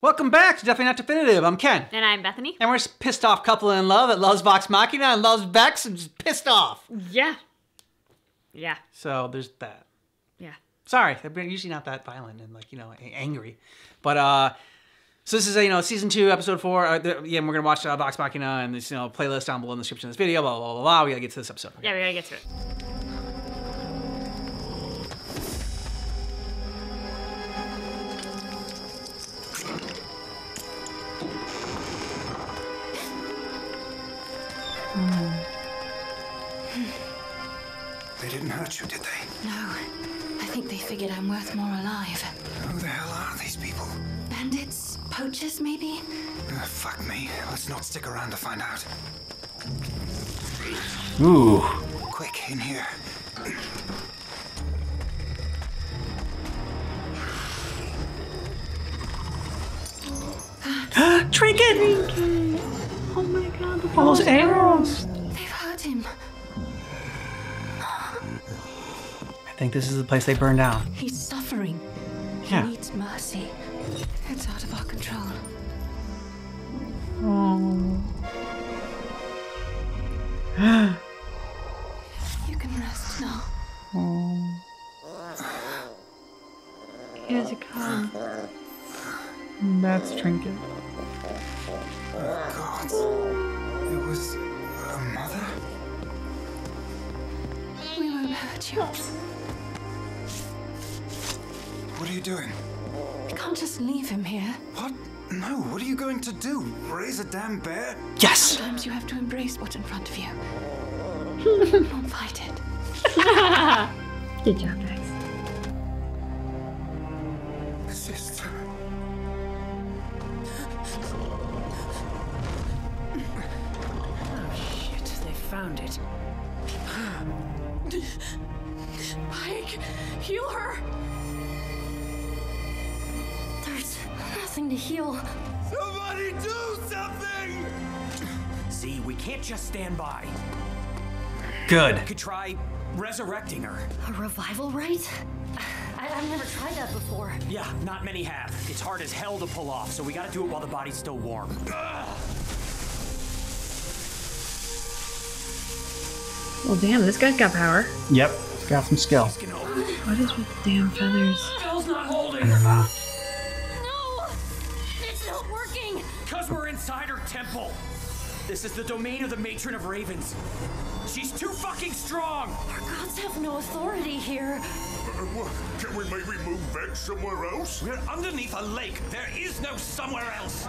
Welcome back to Definitely Not Definitive. I'm Ken. And I'm Bethany. And we're a pissed off couple in love that loves Vox Machina and loves Vex and just pissed off. Yeah. Yeah. So there's that. Yeah. Sorry, they're usually not that violent and angry. But so this is season 2, episode 4. Yeah, we're gonna watch Vox Machina and this playlist down below in the description of this video. Blah blah blah blah. We gotta get to this episode. Okay. Yeah, we gotta get to it. They didn't hurt you, did they? No. I think they figured I'm worth more alive. Who the hell are these people? Bandits? Poachers, maybe? Fuck me. Let's not stick around to find out. Ooh. Quick, in here. Trinket! Oh my god, the All those arrows! They've hurt him. I think this is the place they burned down. He's suffering. Yeah. He needs mercy. It's out of our control. You can rest now. He has a gun. That's Trinket. God. It was a mother? We won't hurt you. What are you doing? We can't just leave him here. What? No, what are you going to do? Raise a damn bear? Yes! Sometimes you have to embrace what's in front of you. Don't fight it. Good job, guys. Sister. Oh shit, they found it. Pike, heal her. There's nothing to heal. Somebody do something! See, we can't just stand by. Good. We could try resurrecting her. A revival rite? I've never tried that before. Yeah, not many have. It's hard as hell to pull off, so we gotta do it while the body's still warm. Well, damn, this guy's got power. Yep. Got some skill. Just gonna open it. What is with the damn feathers? Hell's not holding! In her mouth. No! It's not working! Cause we're inside her temple. This is the domain of the Matron of Ravens. She's too fucking strong! Our gods have no authority here. Can we maybe move Vex somewhere else? We're underneath a lake. There is no somewhere else.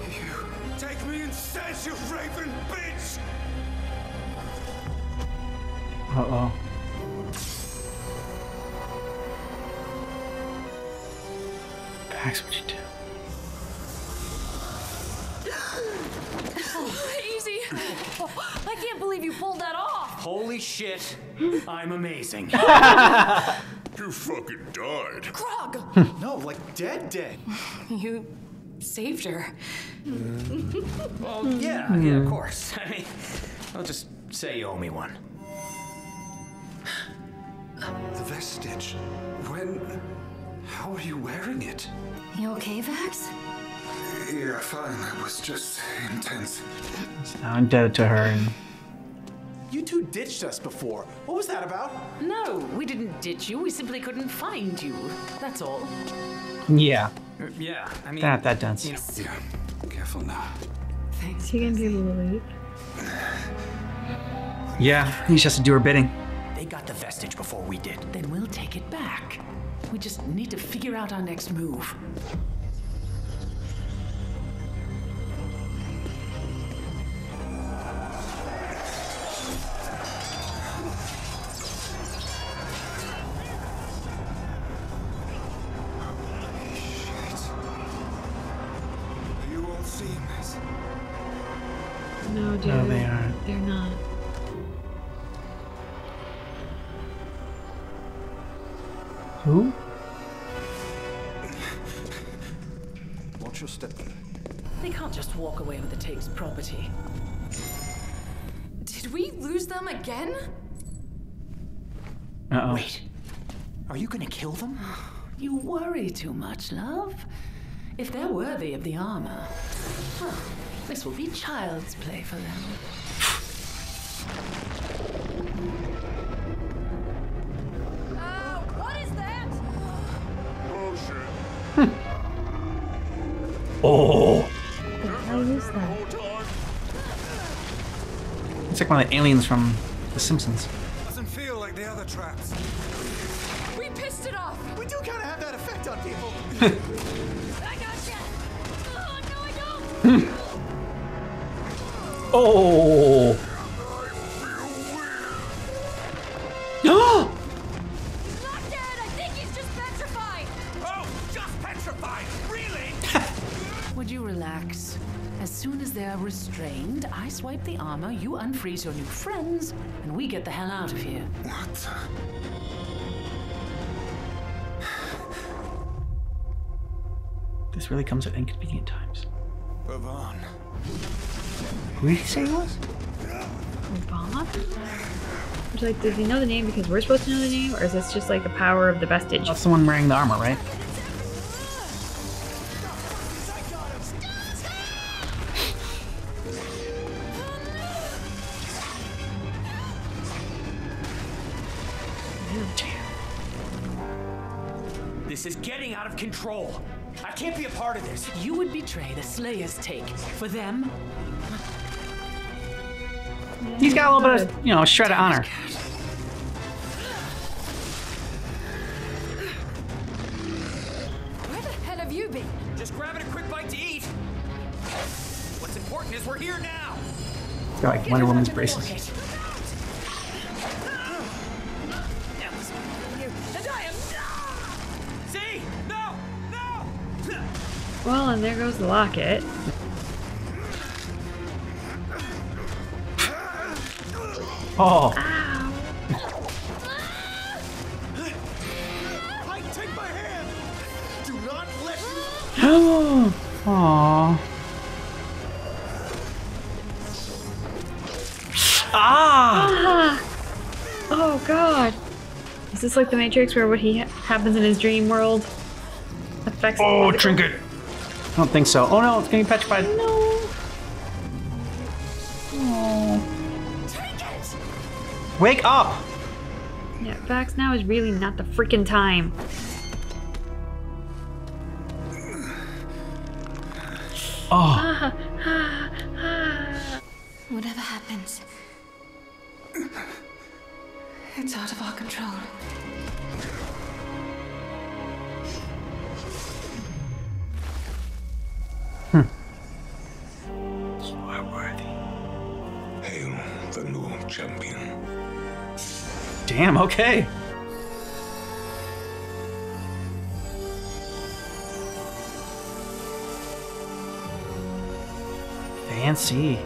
You take me instead, you raven bitch! Uh-oh. Pax, what'd you do? Easy. I can't believe you pulled that off. Holy shit, I'm amazing. You fucking died. Krog, No, like dead. you saved her. Well, yeah, of course. I mean, I'll just say you owe me one. The vestige. When? How are you wearing it? You okay, Vax? Yeah, fine. That was just intense. Now I'm dead to her. And You two ditched us before. What was that about? No, we didn't ditch you. We simply couldn't find you. That's all. yeah, Yeah, I mean... that does. You know, Yeah, careful now. Is he gonna be able to leave? Yeah, he just has to do her bidding. they got the vestige before we did. Then we'll take it back. We just need to figure out our next move. Are you all seeing this? No, dude. No, they aren't. They're not. Who? Watch interested. They can't just walk away with the Tape's property. Did we lose them again? Uh-oh. Wait. Are you gonna kill them? You worry too much, love. If they're worthy of the armor, well, this will be child's play for them. What is that? Oh, shit. Oh. What the hell is that? Hold on. It's like one of the aliens from The Simpsons. Doesn't feel like the other traps. We pissed it off. We do kind of have that effect on people. I gotcha. Oh, no, I don't. Oh. He's not dead. I think he's just petrified. Oh, just petrified! Really? Would you relax? As soon as they're restrained, I swipe the armor, you unfreeze your new friends, and we get the hell out of here. What? This really comes at inconvenient times. Bavan. Who did he say he was? Obama? Which, like, does he know the name because we're supposed to know the name, or is this just like the power of the vestige? That's the one wearing the armor, right? This is getting out of control. I can't be a part of this. You would betray the Slayer's take. For them, He's got a little bit of, you know, shred of honor. Where the hell have you been? Just grabbing a quick bite to eat. What's important is we're here now. He's got like Wonder Woman's braces. See? No! No! Well, and there goes the locket. Oh. Mike, take my hand. Do not let me. Aww. Ah! Oh god. Is this like the Matrix where what happens in his dream world affects Oh, the trinket! I don't think so. Oh no, it's gonna be petrified. No. Oh. Wake up! Yeah, Vax, now is really not the freaking time. Oh. Whatever happens, it's out of our control. You are worthy. Hail the new champion. Damn, okay. Fancy.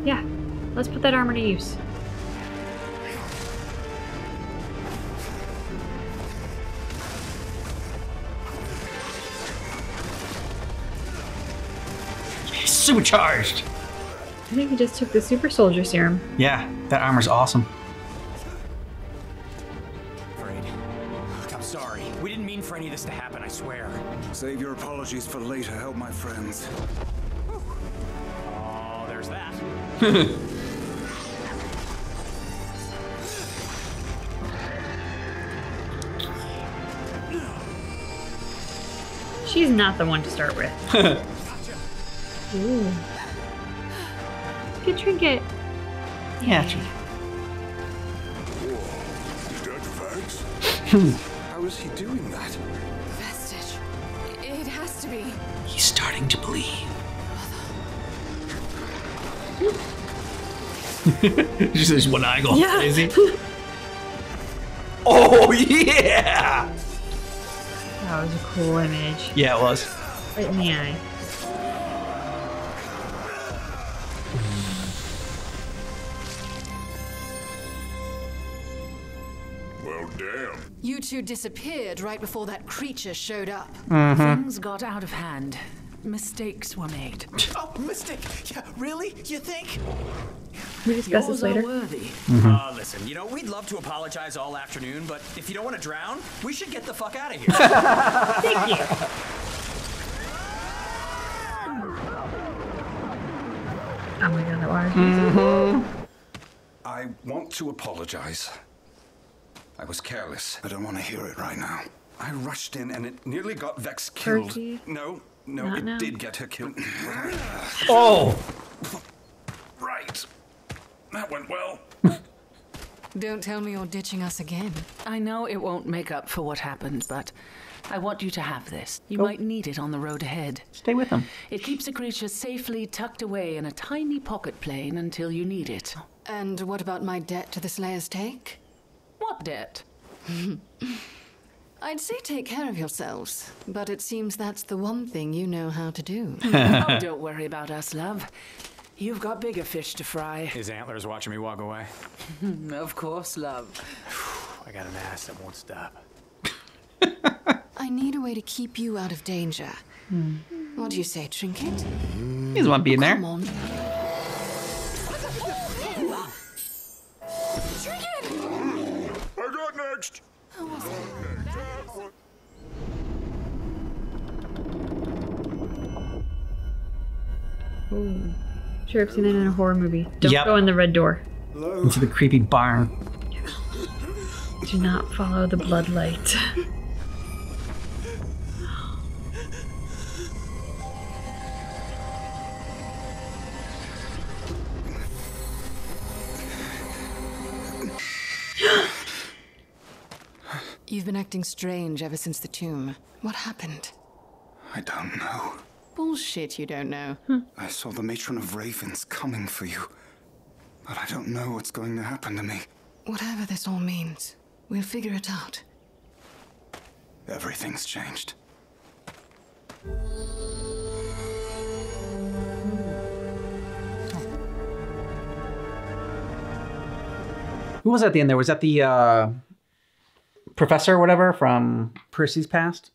Yeah, let's put that armor to use. Supercharged! I think he just took the super soldier serum. Yeah, that armor's awesome. Afraid. I'm sorry. We didn't mean for any of this to happen, I swear. Save your apologies for later. Help my friends. Oh, there's that. She's not the one to start with. Ooh. Good trinket. Yeah, Is that facts? How is he doing that? Vestige. It has to be. he's starting to believe. Just this one eye going crazy. Oh yeah! That was a cool image. Yeah, it was. Right in the eye. Well, damn. You two disappeared right before that creature showed up. Things got out of hand. mistakes were made. Oh, mistake. Yeah, really? You think? We discuss Yours this are later. worthy. Listen, you know, we'd love to apologize all afternoon, but if you don't want to drown, we should get the fuck out of here. Thank you. Oh my god, that water. I want to apologize. I was careless. I don't want to hear it right now. I rushed in and it nearly got Vex killed. Perky. No, Not it now. did get her killed. Oh! Right. That went well. Don't tell me you're ditching us again. I know it won't make up for what happened, but I want you to have this. You might need it on the road ahead. Stay with him. It keeps a creature safely tucked away in a tiny pocket plane until you need it. And what about my debt to the Slayer's take? What debt? I'd say take care of yourselves, but it seems that's the one thing you know how to do. Oh, don't worry about us, love. You've got bigger fish to fry. His antlers watching me walk away. Of course, love. I got an ass that won't stop. I need a way to keep you out of danger. What do you say, Trinket? He doesn't want to be in there. Come on. I got next. Ooh. Sure, I've seen that in a horror movie. Don't Yep. go in the red door. Into the creepy barn. Do not follow the bloodlight. You've been acting strange ever since the tomb. What happened? I don't know. Bullshit you don't know. I saw the Matron of Ravens coming for you. But I don't know what's going to happen to me. Whatever this all means, we'll figure it out. Everything's changed. Who was at the end there? Was that the professor or whatever from Percy's past?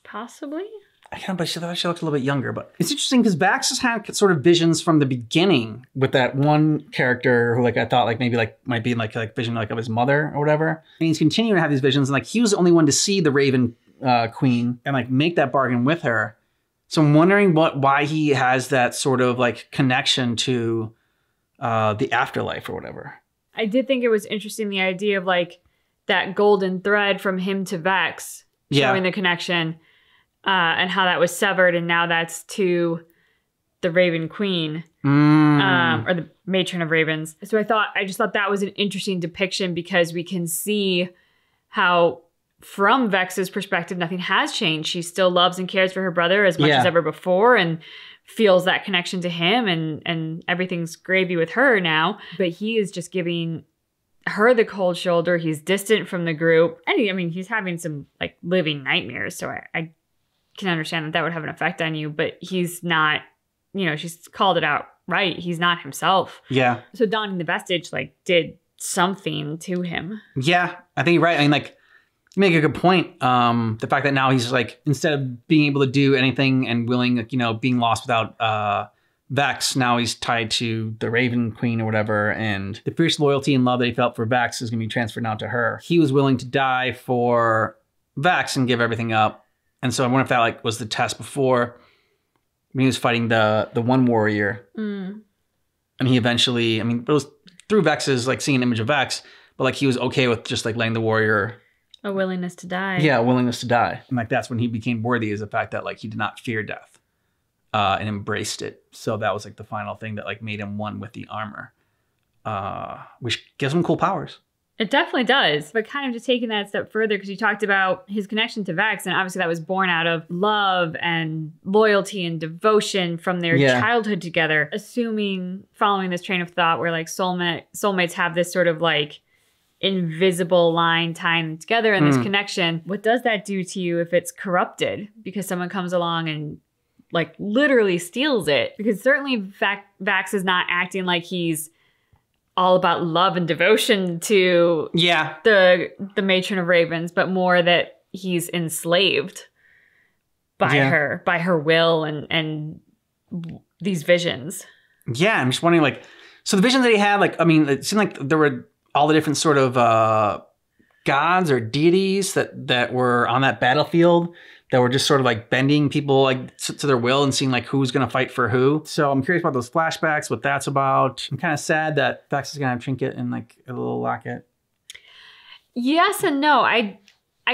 Possibly? I can't, but she thought she looked a little bit younger. But it's interesting because Vax has had sort of visions from the beginning with that one character who, like, I thought like maybe like might be like vision like of his mother or whatever. And he's continuing to have these visions, and like he was the only one to see the Raven Queen and like make that bargain with her. So I'm wondering why he has that sort of like connection to the afterlife or whatever. I did think it was interesting, the idea of like that golden thread from him to Vex showing the connection, and how that was severed, and now that's to the Raven Queen, or the Matron of Ravens. So I just thought that was an interesting depiction, because we can see how from Vex's perspective nothing has changed. She still loves and cares for her brother as much as ever before, and feels that connection to him, and everything's gravy with her now. But he is just giving her the cold shoulder. He's distant from the group. And I mean, he's having some like living nightmares. So I can understand that would have an effect on you, but he's not, she's called it out right. He's not himself. Yeah. So donning the vestige like did something to him. Yeah, I think you're right. I mean, like, you make a good point. The fact that now he's like, instead of being able to do anything and willing, like, being lost without Vex, now he's tied to the Raven Queen or whatever. And the fierce loyalty and love that he felt for Vex is going to be transferred now to her. He was willing to die for Vex and give everything up. And so I wonder if that like was the test before when he was fighting the one warrior. And he eventually, I mean, it was through Vex's like seeing an image of Vex, but like he was okay with just like letting the warrior. A willingness to die. Yeah, a willingness to die. And like that's when he became worthy, is the fact that like he did not fear death and embraced it. So that was like the final thing that like made him one with the armor, which gives him cool powers. It definitely does. But kind of just taking that a step further, because you talked about his connection to Vex, and obviously that was born out of love and loyalty and devotion from their childhood together. Assuming, following this train of thought, where like soulmates have this sort of like invisible line tying them together in this connection, what does that do to you if it's corrupted because someone comes along and like literally steals it? Because certainly Vax is not acting like he's all about love and devotion to the Matron of Ravens, but more that he's enslaved. by her will and these visions. Yeah, I'm just wondering, like, so the visions that he had, like, I mean, it seemed like there were all the different sort of gods or deities that were on that battlefield that were just sort of like bending people like to their will and seeing like who's going to fight for who. So I'm curious about those flashbacks, what that's about. I'm kind of sad that Vex is going to have Trinket in like a little locket. Yes and no. I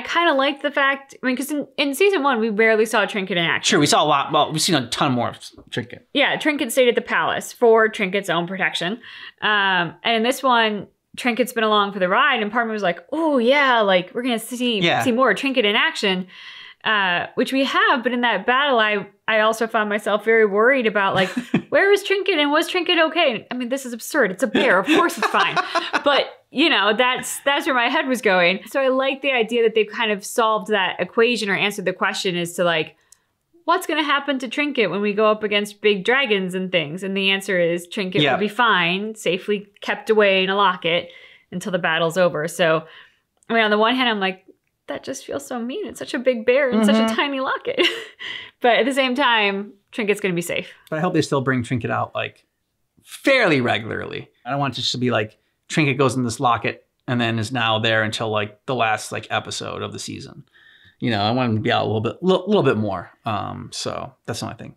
kind of like the fact, I mean, because in season 1, we barely saw Trinket in action. Sure, we saw a lot. Well, we've seen a ton more of Trinket. Yeah, Trinket stayed at the palace for Trinket's own protection. And in this one, Trinket's been along for the ride, and part of me was like, oh, yeah, like, we're going to see more Trinket in action, which we have. But in that battle, I also found myself very worried about, like, where is Trinket, and was Trinket okay? I mean, this is absurd. It's a bear. Of course it's fine. But, you know, that's where my head was going. So I like the idea that they've kind of solved that equation or answered the question as to, like, what's going to happen to Trinket when we go up against big dragons and things? And the answer is Trinket will be fine, safely kept away in a locket until the battle's over. So, I mean, on the one hand, I'm like, that just feels so mean. It's such a big bear in such a tiny locket. But at the same time, Trinket's going to be safe. But I hope they still bring Trinket out, like, fairly regularly. I don't want it just to be like, Trinket goes in this locket and then is now there until, like, the last, like, episode of the season. You know, I want him to be out a little bit more. So that's the only thing.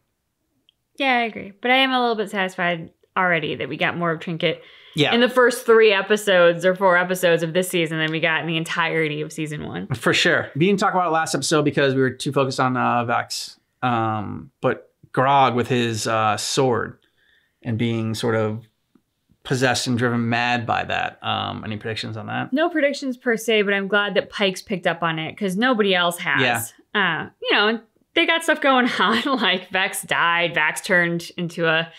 Yeah, I agree. But I am a little bit satisfied already that we got more of Trinket Yeah. in the first 3 episodes or 4 episodes of this season than we got in the entirety of season 1. For sure. We didn't talk about it last episode because we were too focused on Vex. But Grog with his sword and being sort of possessed and driven mad by that. Any predictions on that? No predictions per se, but I'm glad that Pike's picked up on it because nobody else has. Yeah. You know, they got stuff going on. Like Vex died. Vex turned into a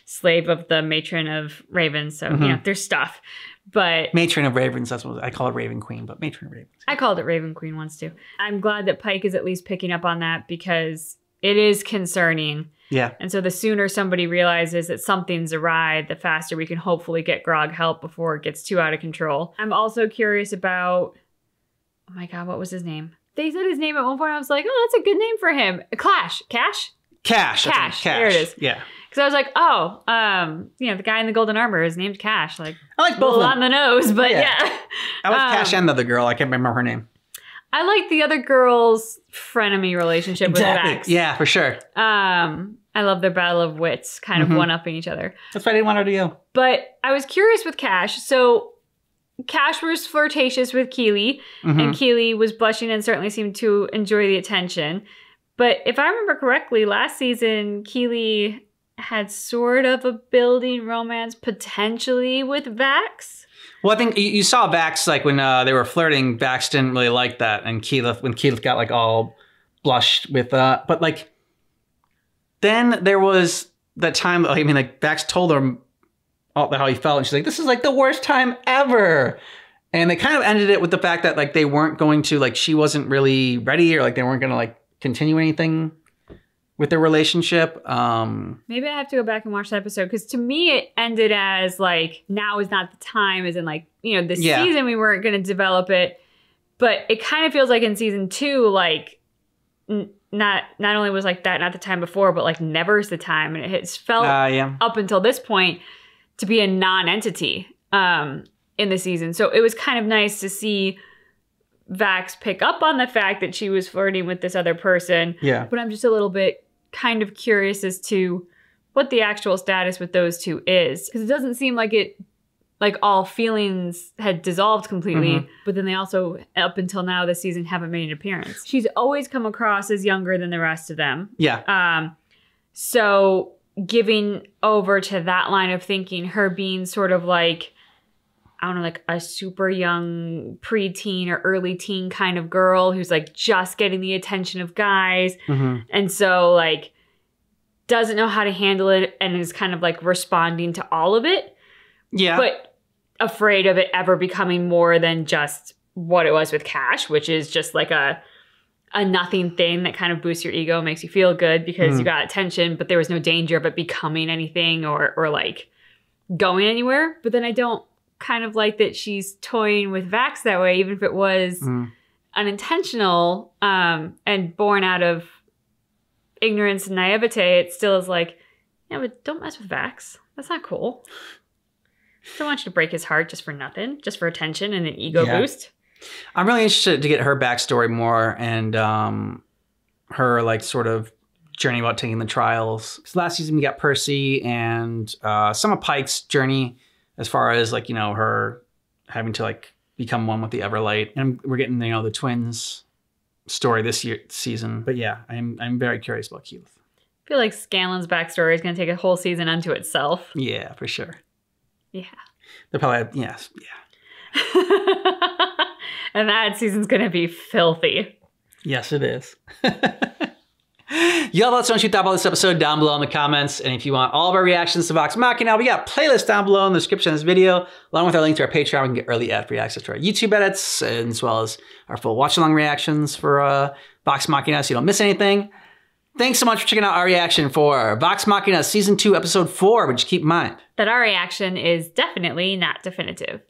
slave of the matron of ravens. So, you know, there's stuff. But matron of ravens, that's what I call it, Raven Queen, but matron of ravens. I called it Raven Queen once too. I'm glad that Pike is at least picking up on that because it is concerning. Yeah. And so the sooner somebody realizes that something's awry, the faster we can hopefully get Grog help before it gets too out of control. I'm also curious about, oh my God, what was his name? They said his name at one point. I was like, oh, that's a good name for him. Cash. There it is. Yeah. Because I was like, oh, you know, the guy in the golden armor is named Cash. Like, I like both of them. On the nose, but yeah. I like Cash and the other girl. I can't remember her name. I like the other girl's frenemy relationship with Vex. Yeah, for sure. I love their battle of wits, kind of one-upping each other. That's why I didn't want her to go. But I was curious with Cash. So Cash was flirtatious with Keeley, and Keeley was blushing and certainly seemed to enjoy the attention. But if I remember correctly, last season, Keeley had sort of a building romance potentially with Vex. Well, I think you saw Vex, like when they were flirting, Vex didn't really like that. And when Keyleth got like all blushed with, but like, then there was that time, I mean, like Vex told her how he felt. And she's like, this is like the worst time ever. And they kind of ended it with the fact that like they weren't going to, like she wasn't really ready or like they weren't going to like continue anything with their relationship. Maybe I have to go back and watch that episode because to me it ended as like now is not the time, as in like, you know, this season we weren't going to develop it, but it kind of feels like in season 2 like not only was like that not the time before, but like never's the time, and it's felt up until this point to be a non-entity in the season. So it was kind of nice to see Vax pick up on the fact that she was flirting with this other person. Yeah. But I'm just a little bit kind of curious as to what the actual status with those two is. Because it doesn't seem like it, like all feelings had dissolved completely. But then they also, up until now this season, haven't made an appearance. She's always come across as younger than the rest of them. Yeah. So giving over to that line of thinking, her being sort of like, I don't know, like a super young preteen or early teen kind of girl who's like just getting the attention of guys. And so like doesn't know how to handle it and is kind of like responding to all of it. Yeah. But afraid of it ever becoming more than just what it was with Cash, which is just like a nothing thing that kind of boosts your ego, makes you feel good because you got attention, but there was no danger of it becoming anything or like going anywhere. But then I don't kind of like that she's toying with Vax that way, even if it was unintentional and born out of ignorance and naivete, it still is like, yeah, but don't mess with Vax. That's not cool. I don't want you to break his heart just for nothing, just for attention and an ego boost. I'm really interested to get her backstory more and her like sort of journey about taking the trials. So last season we got Percy and some of Pike's journey as far as like, you know, her having to like become one with the Everlight. And we're getting, you know, the twins story this season. But yeah, I'm very curious about Keyleth. I feel like Scanlan's backstory is going to take a whole season unto itself. Yeah, for sure. Yeah. They'll probably, yes, yeah. And that season's going to be filthy. Yes, it is. Y'all let us know what you thought about this episode down below in the comments. And if you want all of our reactions to Vox Machina, we got playlists down below in the description of this video, along with our link to our Patreon. We can get early ad-free access to our YouTube edits, and as well as our full watch-along reactions for Vox Machina, so you don't miss anything. Thanks so much for checking out our reaction for Vox Machina Season 2, Episode 4, but just keep in mind that our reaction is definitely not definitive.